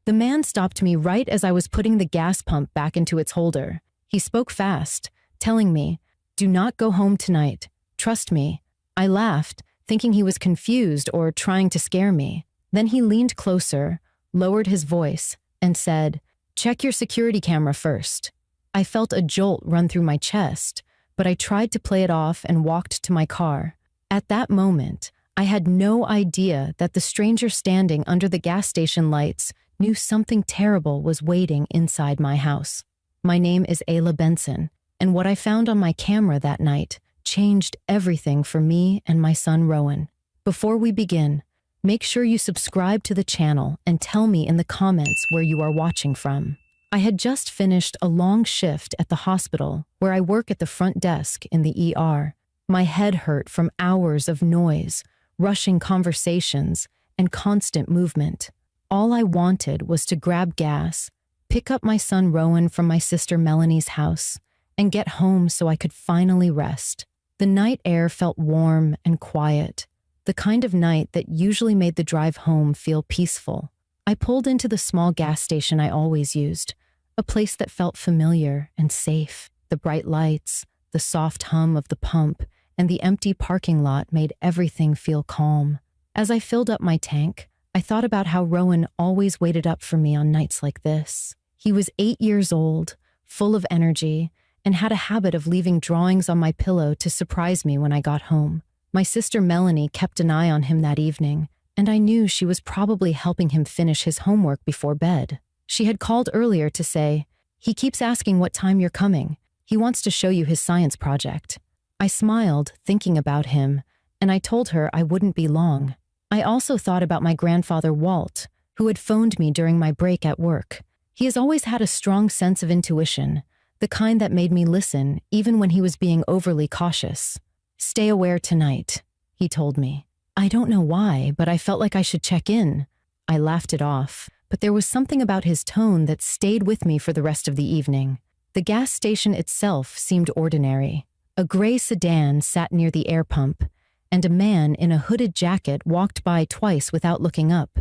The man stopped me right as I was putting the gas pump back into its holder. He spoke fast, telling me, "Do not go home tonight. Trust me." I laughed, thinking he was confused or trying to scare me. Then he leaned closer, lowered his voice, and said, "Check your security camera first." I felt a jolt run through my chest, but I tried to play it off and walked to my car. At that moment, I had no idea that the stranger standing under the gas station lights knew something terrible was waiting inside my house. My name is Ayla Benson, and what I found on my camera that night changed everything for me and my son Rowan. Before we begin, make sure you subscribe to the channel and tell me in the comments where you are watching from. I had just finished a long shift at the hospital where I work at the front desk in the ER. My head hurt from hours of noise, rushing conversations, and constant movement. All I wanted was to grab gas, pick up my son Rowan from my sister Melanie's house, and get home so I could finally rest. The night air felt warm and quiet, the kind of night that usually made the drive home feel peaceful. I pulled into the small gas station I always used, a place that felt familiar and safe. The bright lights, the soft hum of the pump, and the empty parking lot made everything feel calm. As I filled up my tank, I thought about how Rowan always waited up for me on nights like this. He was 8 years old, full of energy, and had a habit of leaving drawings on my pillow to surprise me when I got home. My sister Melanie kept an eye on him that evening, and I knew she was probably helping him finish his homework before bed. She had called earlier to say, "He keeps asking what time you're coming. He wants to show you his science project." I smiled, thinking about him, and I told her I wouldn't be long. I also thought about my grandfather Walt, who had phoned me during my break at work. He has always had a strong sense of intuition, the kind that made me listen even when he was being overly cautious. "Stay aware tonight," he told me. I don't know why, but I felt like I should check in. I laughed it off, but there was something about his tone that stayed with me for the rest of the evening. The gas station itself seemed ordinary. A gray sedan sat near the air pump, and a man in a hooded jacket walked by twice without looking up.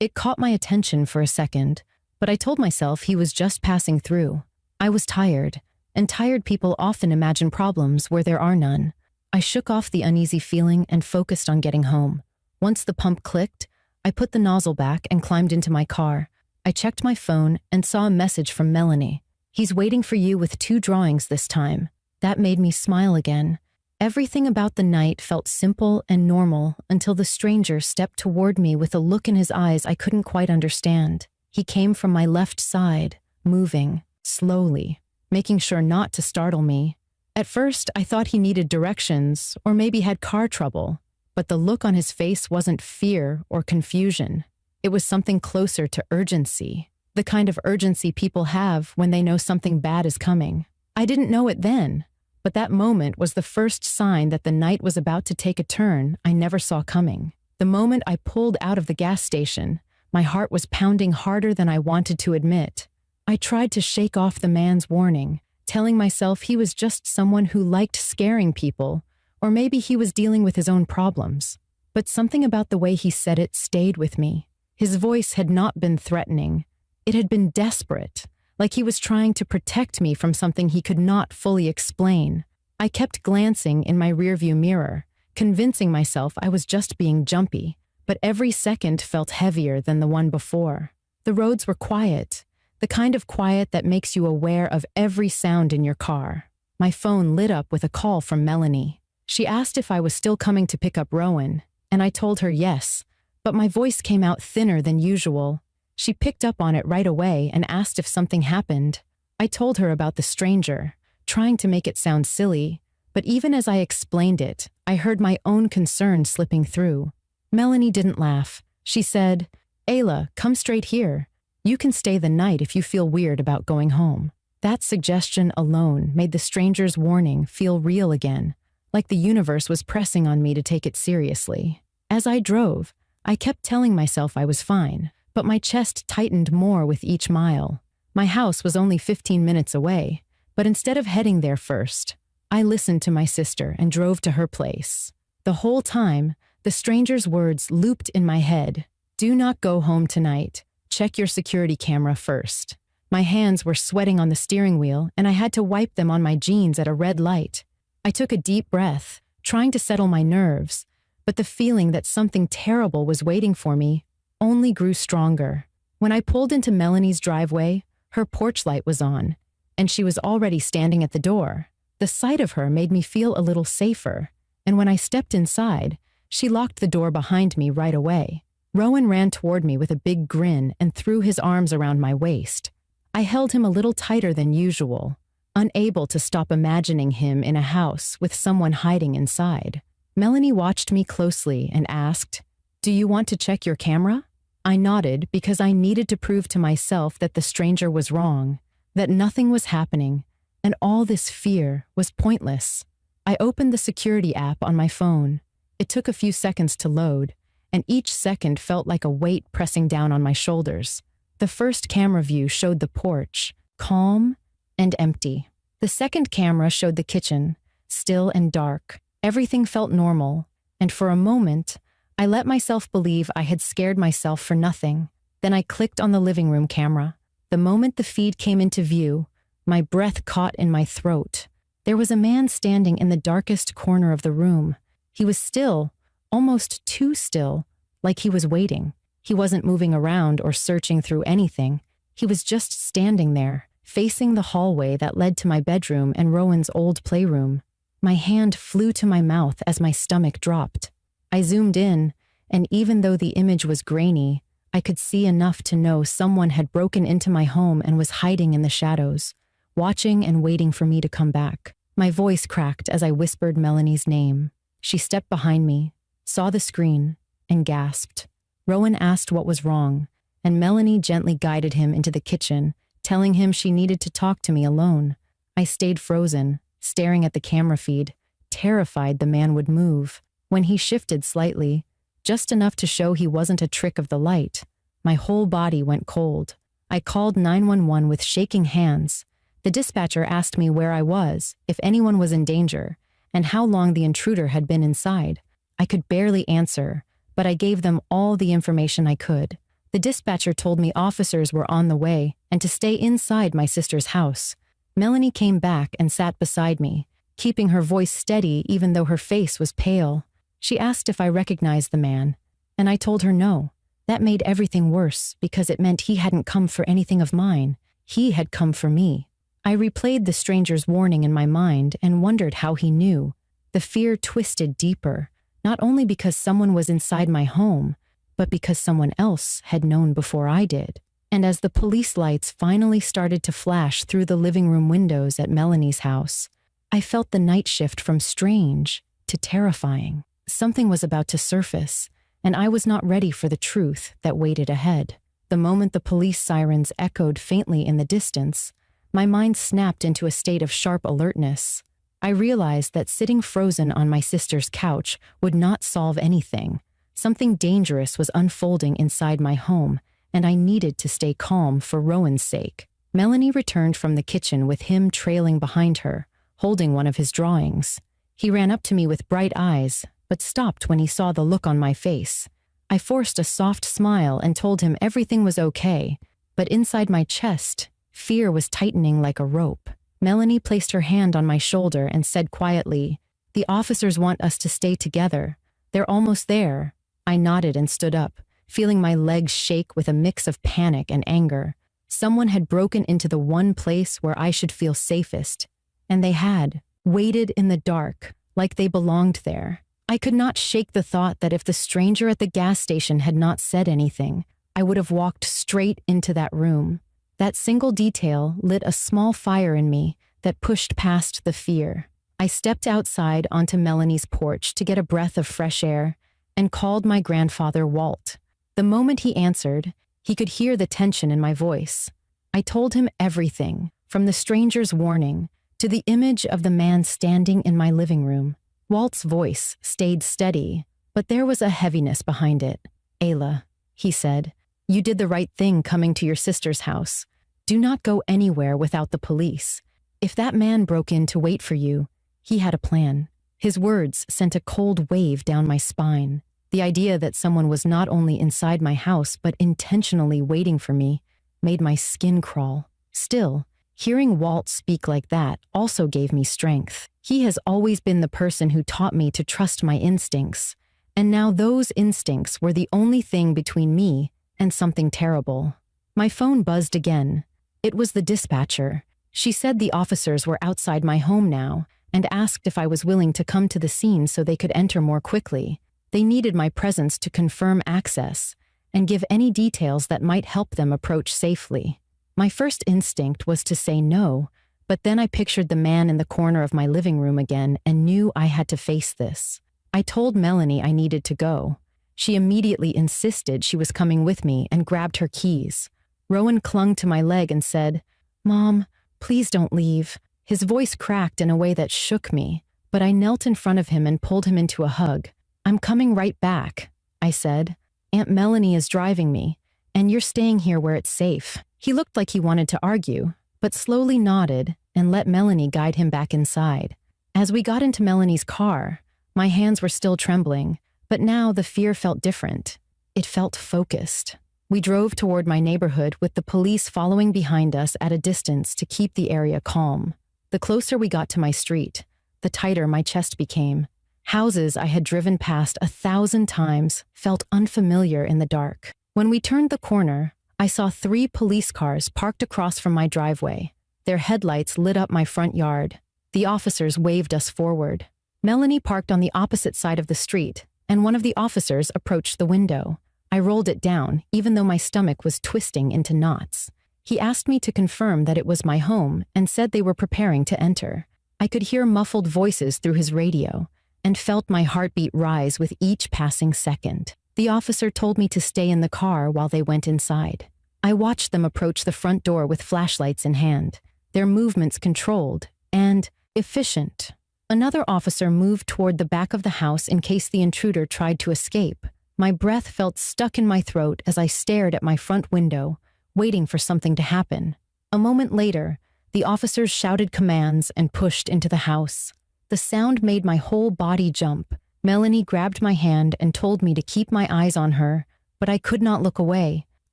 It caught my attention for a second, but I told myself he was just passing through. I was tired, and tired people often imagine problems where there are none. I shook off the uneasy feeling and focused on getting home. Once the pump clicked, I put the nozzle back and climbed into my car. I checked my phone and saw a message from Melanie. "He's waiting for you with 2 drawings this time." That made me smile again. Everything about the night felt simple and normal until the stranger stepped toward me with a look in his eyes I couldn't quite understand. He came from my left side, moving, slowly, making sure not to startle me. At first, I thought he needed directions or maybe had car trouble, but the look on his face wasn't fear or confusion. It was something closer to urgency, the kind of urgency people have when they know something bad is coming. I didn't know it then, but that moment was the first sign that the night was about to take a turn I never saw coming. The moment I pulled out of the gas station, my heart was pounding harder than I wanted to admit. I tried to shake off the man's warning, telling myself he was just someone who liked scaring people, or maybe he was dealing with his own problems. But something about the way he said it stayed with me. His voice had not been threatening. It had been desperate, like he was trying to protect me from something he could not fully explain. I kept glancing in my rearview mirror, convincing myself I was just being jumpy, but every second felt heavier than the one before. The roads were quiet, the kind of quiet that makes you aware of every sound in your car. My phone lit up with a call from Melanie. She asked if I was still coming to pick up Rowan, and I told her yes, but my voice came out thinner than usual. She picked up on it right away and asked if something happened. I told her about the stranger, trying to make it sound silly, but even as I explained it, I heard my own concern slipping through. Melanie didn't laugh. She said, "Ayla, come straight here. You can stay the night if you feel weird about going home." That suggestion alone made the stranger's warning feel real again, like the universe was pressing on me to take it seriously. As I drove, I kept telling myself I was fine, but my chest tightened more with each mile. My house was only 15 minutes away, but instead of heading there first, I listened to my sister and drove to her place. The whole time, the stranger's words looped in my head. "Do not go home tonight. check your security camera first." My hands were sweating on the steering wheel, and I had to wipe them on my jeans at a red light. I took a deep breath, trying to settle my nerves, but the feeling that something terrible was waiting for me only grew stronger. When I pulled into Melanie's driveway, her porch light was on, and she was already standing at the door. The sight of her made me feel a little safer, and when I stepped inside, she locked the door behind me right away. Rowan ran toward me with a big grin and threw his arms around my waist. I held him a little tighter than usual, unable to stop imagining him in a house with someone hiding inside. Melanie watched me closely and asked, "Do you want to check your camera?" I nodded because I needed to prove to myself that the stranger was wrong, that nothing was happening, and all this fear was pointless. I opened the security app on my phone. It took a few seconds to load, and each second felt like a weight pressing down on my shoulders. The first camera view showed the porch, calm and empty. The second camera showed the kitchen, still and dark. Everything felt normal, and for a moment, I let myself believe I had scared myself for nothing. Then I clicked on the living room camera. The moment the feed came into view, my breath caught in my throat. There was a man standing in the darkest corner of the room. He was still, almost too still, like he was waiting. He wasn't moving around or searching through anything. He was just standing there, facing the hallway that led to my bedroom and Rowan's old playroom. My hand flew to my mouth as my stomach dropped. I zoomed in, and even though the image was grainy, I could see enough to know someone had broken into my home and was hiding in the shadows, watching and waiting for me to come back. My voice cracked as I whispered Melanie's name. She stepped behind me, saw the screen, and gasped. Rowan asked what was wrong, and Melanie gently guided him into the kitchen, telling him she needed to talk to me alone. I stayed frozen, staring at the camera feed, terrified the man would move. When he shifted slightly, just enough to show he wasn't a trick of the light, my whole body went cold. I called 911 with shaking hands. The dispatcher asked me where I was, if anyone was in danger, and how long the intruder had been inside. I could barely answer, but I gave them all the information I could. The dispatcher told me officers were on the way and to stay inside my sister's house. Melanie came back and sat beside me, keeping her voice steady even though her face was pale. She asked if I recognized the man, and I told her no. That made everything worse because it meant he hadn't come for anything of mine. He had come for me. I replayed the stranger's warning in my mind and wondered how he knew. The fear twisted deeper, not only because someone was inside my home, but because someone else had known before I did. And as the police lights finally started to flash through the living room windows at Melanie's house, I felt the night shift from strange to terrifying. Something was about to surface, and I was not ready for the truth that waited ahead. The moment the police sirens echoed faintly in the distance, my mind snapped into a state of sharp alertness. I realized that sitting frozen on my sister's couch would not solve anything. Something dangerous was unfolding inside my home, and I needed to stay calm for Rowan's sake. Melanie returned from the kitchen with him trailing behind her, holding one of his drawings. He ran up to me with bright eyes, but stopped when he saw the look on my face. I forced a soft smile and told him everything was okay, but inside my chest, fear was tightening like a rope. Melanie placed her hand on my shoulder and said quietly, "The officers want us to stay together. They're almost there." I nodded and stood up, feeling my legs shake with a mix of panic and anger. Someone had broken into the one place where I should feel safest, and they had, waited in the dark, like they belonged there. I could not shake the thought that if the stranger at the gas station had not said anything, I would have walked straight into that room. That single detail lit a small fire in me that pushed past the fear. I stepped outside onto Melanie's porch to get a breath of fresh air and called my grandfather Walt. The moment he answered, he could hear the tension in my voice. I told him everything, from the stranger's warning to the image of the man standing in my living room. Walt's voice stayed steady, but there was a heaviness behind it. "Ayla," he said, "you did the right thing coming to your sister's house. Do not go anywhere without the police. If that man broke in to wait for you, he had a plan." His words sent a cold wave down my spine. The idea that someone was not only inside my house but intentionally waiting for me made my skin crawl. Still, hearing Walt speak like that also gave me strength. He has always been the person who taught me to trust my instincts, and now those instincts were the only thing between me and something terrible. My phone buzzed again. It was the dispatcher. She said the officers were outside my home now and asked if I was willing to come to the scene so they could enter more quickly. They needed my presence to confirm access and give any details that might help them approach safely. My first instinct was to say no, but then I pictured the man in the corner of my living room again and knew I had to face this. I told Melanie I needed to go. She immediately insisted she was coming with me and grabbed her keys. Rowan clung to my leg and said, "Mom, please don't leave." His voice cracked in a way that shook me, but I knelt in front of him and pulled him into a hug. "I'm coming right back," I said. "Aunt Melanie is driving me, and you're staying here where it's safe." He looked like he wanted to argue, but slowly nodded and let Melanie guide him back inside. As we got into Melanie's car, my hands were still trembling, but now the fear felt different. It felt focused. We drove toward my neighborhood with the police following behind us at a distance to keep the area calm. The closer we got to my street, the tighter my chest became. Houses I had driven past 1,000 times felt unfamiliar in the dark. When we turned the corner, I saw 3 police cars parked across from my driveway. Their headlights lit up my front yard. The officers waved us forward. Melanie parked on the opposite side of the street, and one of the officers approached the window. I rolled it down, even though my stomach was twisting into knots. He asked me to confirm that it was my home and said they were preparing to enter. I could hear muffled voices through his radio and felt my heartbeat rise with each passing second. The officer told me to stay in the car while they went inside. I watched them approach the front door with flashlights in hand, their movements controlled and efficient. Another officer moved toward the back of the house in case the intruder tried to escape. My breath felt stuck in my throat as I stared at my front window, waiting for something to happen. A moment later, the officers shouted commands and pushed into the house. The sound made my whole body jump. Melanie grabbed my hand and told me to keep my eyes on her, but I could not look away.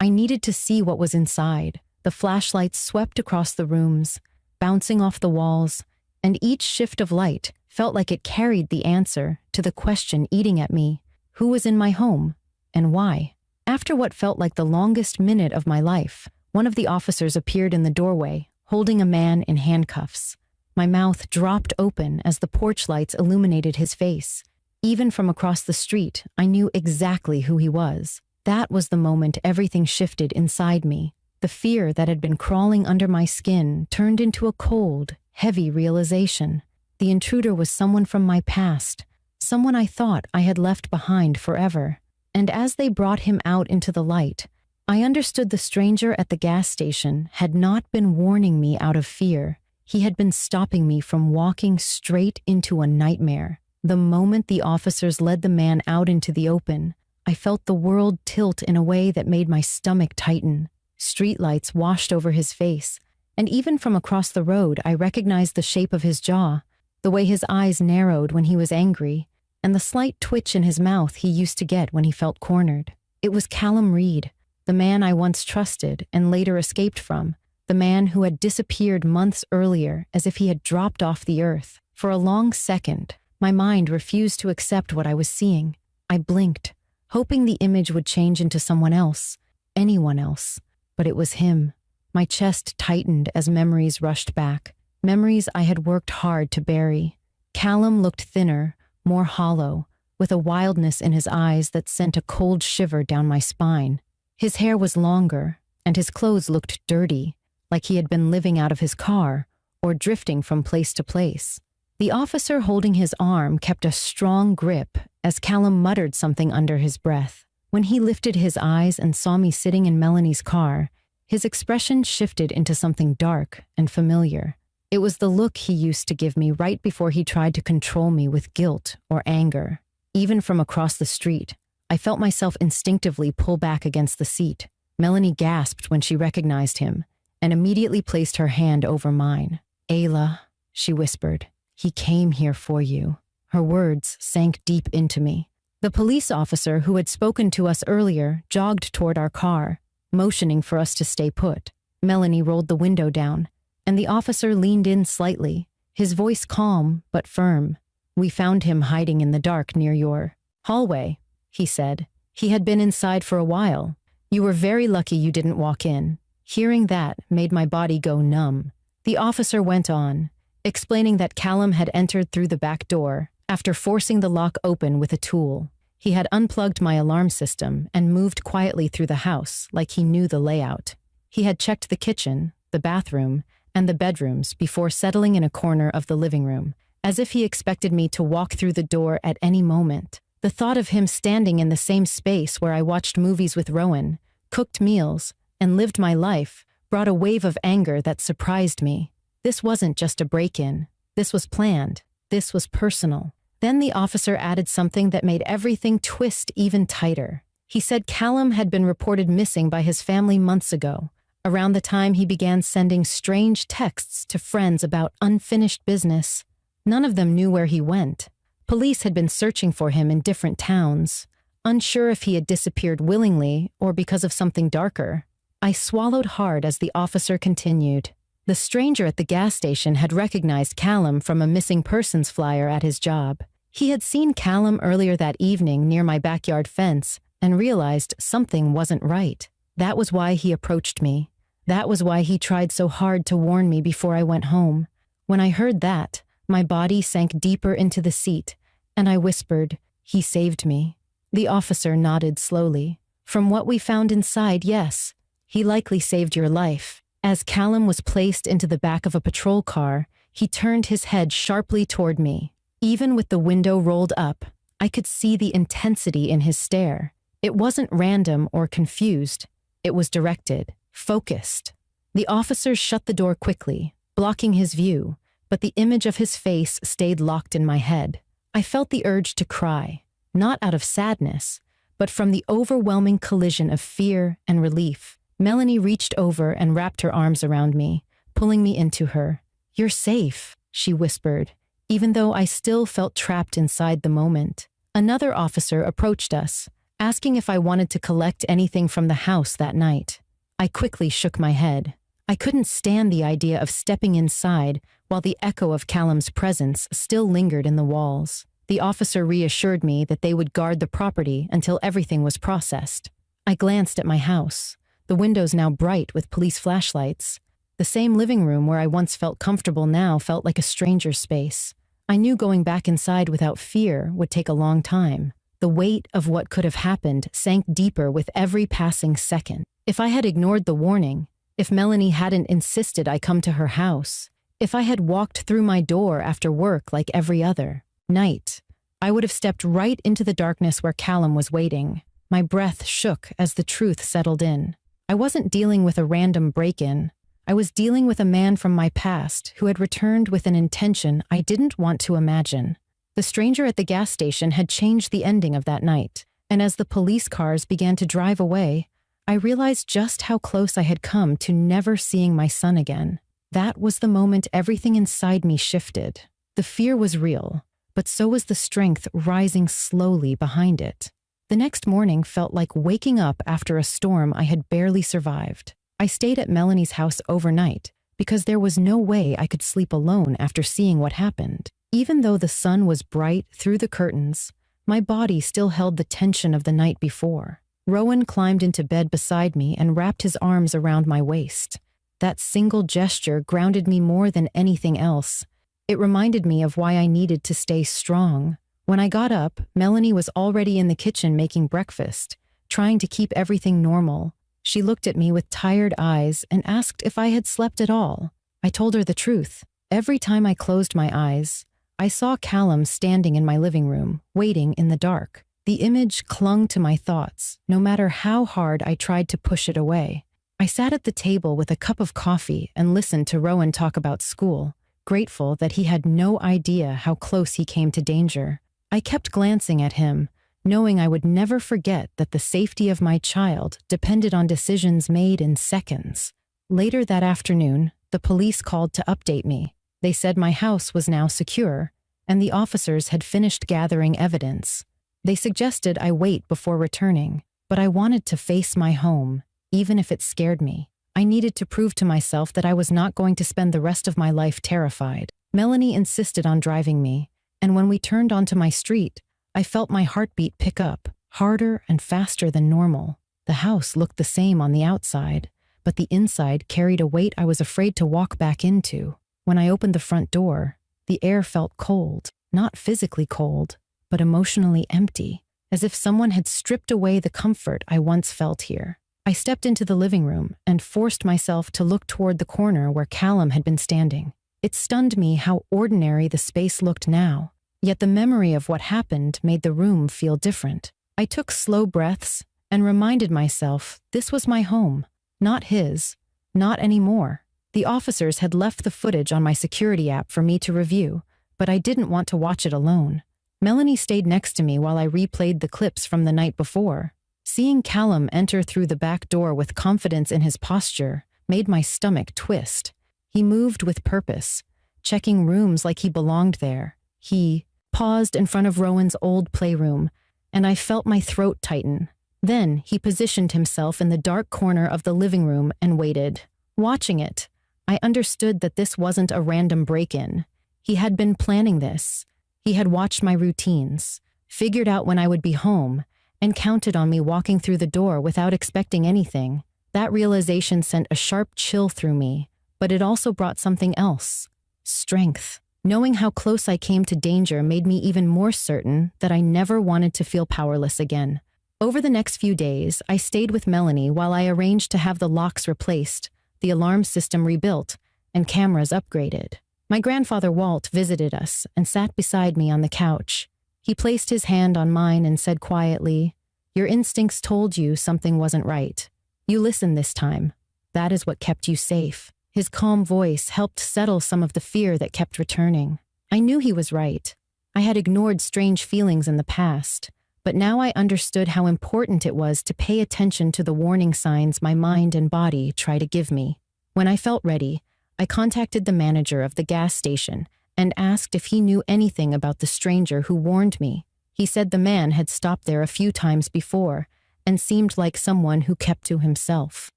I needed to see what was inside. The flashlights swept across the rooms, bouncing off the walls, and each shift of light felt like it carried the answer to the question eating at me: who was in my home, and why? After what felt like the longest minute of my life, one of the officers appeared in the doorway, holding a man in handcuffs. My mouth dropped open as the porch lights illuminated his face. Even from across the street, I knew exactly who he was. That was the moment everything shifted inside me. The fear that had been crawling under my skin turned into a cold, heavy realization. The intruder was someone from my past, someone I thought I had left behind forever. And as they brought him out into the light, I understood the stranger at the gas station had not been warning me out of fear. He had been stopping me from walking straight into a nightmare. The moment the officers led the man out into the open, I felt the world tilt in a way that made my stomach tighten. Streetlights washed over his face, and even from across the road, I recognized the shape of his jaw, the way his eyes narrowed when he was angry, and the slight twitch in his mouth he used to get when he felt cornered. It was Callum Reed, the man I once trusted and later escaped from, the man who had disappeared months earlier as if he had dropped off the earth. For a long second, my mind refused to accept what I was seeing. I blinked, hoping the image would change into someone else, anyone else, but it was him. My chest tightened as memories rushed back, memories I had worked hard to bury. Callum looked thinner, more hollow, with a wildness in his eyes that sent a cold shiver down my spine. His hair was longer, and his clothes looked dirty, like he had been living out of his car or drifting from place to place. The officer holding his arm kept a strong grip as Callum muttered something under his breath. When he lifted his eyes and saw me sitting in Melanie's car, his expression shifted into something dark and familiar. It was the look he used to give me right before he tried to control me with guilt or anger. Even from across the street, I felt myself instinctively pull back against the seat. Melanie gasped when she recognized him and immediately placed her hand over mine. "Ayla," she whispered, "he came here for you." Her words sank deep into me. The police officer who had spoken to us earlier jogged toward our car, motioning for us to stay put. Melanie rolled the window down, and the officer leaned in slightly, his voice calm but firm. "We found him hiding in the dark near your hallway," he said. "He had been inside for a while. You were very lucky you didn't walk in." Hearing that made my body go numb. The officer went on, explaining that Callum had entered through the back door after forcing the lock open with a tool. He had unplugged my alarm system and moved quietly through the house like he knew the layout. He had checked the kitchen, the bathroom, and the bedrooms before settling in a corner of the living room, as if he expected me to walk through the door at any moment. The thought of him standing in the same space where I watched movies with Rowan, cooked meals, and lived my life brought a wave of anger that surprised me. This wasn't just a break-in. This was planned. This was personal. Then the officer added something that made everything twist even tighter. He said Callum had been reported missing by his family months ago, around the time he began sending strange texts to friends about unfinished business. None of them knew where he went. Police had been searching for him in different towns, unsure if he had disappeared willingly or because of something darker. I swallowed hard as the officer continued. The stranger at the gas station had recognized Callum from a missing persons flyer at his job. He had seen Callum earlier that evening near my backyard fence and realized something wasn't right. That was why he approached me. That was why he tried so hard to warn me before I went home. When I heard that, my body sank deeper into the seat, and I whispered, "He saved me." The officer nodded slowly. "From what we found inside, yes. He likely saved your life." As Callum was placed into the back of a patrol car, he turned his head sharply toward me. Even with the window rolled up, I could see the intensity in his stare. It wasn't random or confused. It was directed, focused. The officer shut the door quickly, blocking his view, but the image of his face stayed locked in my head. I felt the urge to cry, not out of sadness, but from the overwhelming collision of fear and relief. Melanie reached over and wrapped her arms around me, pulling me into her. "You're safe," she whispered, even though I still felt trapped inside the moment. Another officer approached us, asking if I wanted to collect anything from the house that night. I quickly shook my head. I couldn't stand the idea of stepping inside while the echo of Callum's presence still lingered in the walls. The officer reassured me that they would guard the property until everything was processed. I glanced at my house, the windows now bright with police flashlights. The same living room where I once felt comfortable now felt like a stranger's space. I knew going back inside without fear would take a long time. The weight of what could have happened sank deeper with every passing second. If I had ignored the warning, if Melanie hadn't insisted I come to her house, if I had walked through my door after work like every other night, I would have stepped right into the darkness where Callum was waiting. My breath shook as the truth settled in. I wasn't dealing with a random break-in. I was dealing with a man from my past who had returned with an intention I didn't want to imagine. The stranger at the gas station had changed the ending of that night, and as the police cars began to drive away, I realized just how close I had come to never seeing my son again. That was the moment everything inside me shifted. The fear was real, but so was the strength rising slowly behind it. The next morning felt like waking up after a storm I had barely survived. I stayed at Melanie's house overnight because there was no way I could sleep alone after seeing what happened. Even though the sun was bright through the curtains, my body still held the tension of the night before. Rowan climbed into bed beside me and wrapped his arms around my waist. That single gesture grounded me more than anything else. It reminded me of why I needed to stay strong. When I got up, Melanie was already in the kitchen making breakfast, trying to keep everything normal. She looked at me with tired eyes and asked if I had slept at all. I told her the truth. Every time I closed my eyes, I saw Callum standing in my living room, waiting in the dark. The image clung to my thoughts, no matter how hard I tried to push it away. I sat at the table with a cup of coffee and listened to Rowan talk about school, grateful that he had no idea how close he came to danger. I kept glancing at him, knowing I would never forget that the safety of my child depended on decisions made in seconds. Later that afternoon, the police called to update me. They said my house was now secure, and the officers had finished gathering evidence. They suggested I wait before returning, but I wanted to face my home, even if it scared me. I needed to prove to myself that I was not going to spend the rest of my life terrified. Melanie insisted on driving me, and when we turned onto my street, I felt my heartbeat pick up, harder and faster than normal. The house looked the same on the outside, but the inside carried a weight I was afraid to walk back into. When I opened the front door, the air felt cold, not physically cold, but emotionally empty, as if someone had stripped away the comfort I once felt here. I stepped into the living room and forced myself to look toward the corner where Callum had been standing. It stunned me how ordinary the space looked now, yet the memory of what happened made the room feel different. I took slow breaths and reminded myself this was my home, not his, not anymore. The officers had left the footage on my security app for me to review, but I didn't want to watch it alone. Melanie stayed next to me while I replayed the clips from the night before. Seeing Callum enter through the back door with confidence in his posture made my stomach twist. He moved with purpose, checking rooms like he belonged there. He paused in front of Rowan's old playroom, and I felt my throat tighten. Then he positioned himself in the dark corner of the living room and waited. Watching it, I understood that this wasn't a random break-in. He had been planning this. He had watched my routines, figured out when I would be home, and counted on me walking through the door without expecting anything. That realization sent a sharp chill through me, but it also brought something else: strength. Knowing how close I came to danger made me even more certain that I never wanted to feel powerless again. Over the next few days, I stayed with Melanie while I arranged to have the locks replaced, the alarm system rebuilt, and cameras upgraded. My grandfather Walt visited us and sat beside me on the couch. He placed his hand on mine and said quietly, "Your instincts told you something wasn't right. You listened this time. That is what kept you safe." His calm voice helped settle some of the fear that kept returning. I knew he was right. I had ignored strange feelings in the past, but now I understood how important it was to pay attention to the warning signs my mind and body try to give me. When I felt ready, I contacted the manager of the gas station and asked if he knew anything about the stranger who warned me. He said the man had stopped there a few times before and seemed like someone who kept to himself.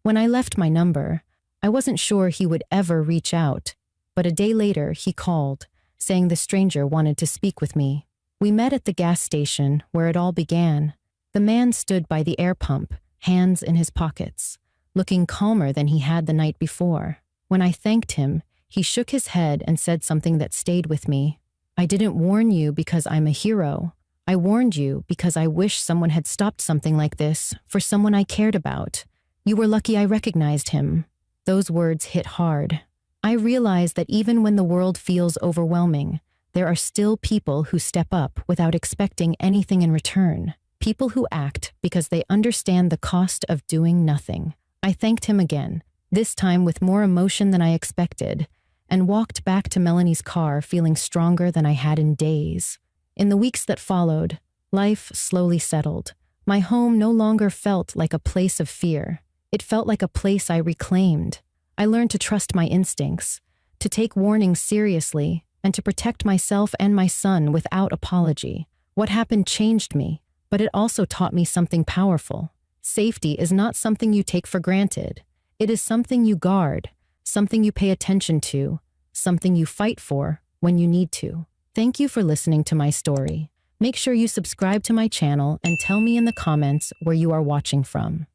When I left my number, I wasn't sure he would ever reach out, but a day later he called, saying the stranger wanted to speak with me. We met at the gas station where it all began. The man stood by the air pump, hands in his pockets, looking calmer than he had the night before. When I thanked him, he shook his head and said something that stayed with me. "I didn't warn you because I'm a hero. I warned you because I wish someone had stopped something like this for someone I cared about. You were lucky I recognized him." Those words hit hard. I realized that even when the world feels overwhelming, there are still people who step up without expecting anything in return. People who act because they understand the cost of doing nothing. I thanked him again, this time with more emotion than I expected, and walked back to Melanie's car feeling stronger than I had in days. In the weeks that followed, life slowly settled. My home no longer felt like a place of fear. It felt like a place I reclaimed. I learned to trust my instincts, to take warnings seriously, and to protect myself and my son without apology. What happened changed me, but it also taught me something powerful. Safety is not something you take for granted. It is something you guard, something you pay attention to, something you fight for when you need to. Thank you for listening to my story. Make sure you subscribe to my channel and tell me in the comments where you are watching from.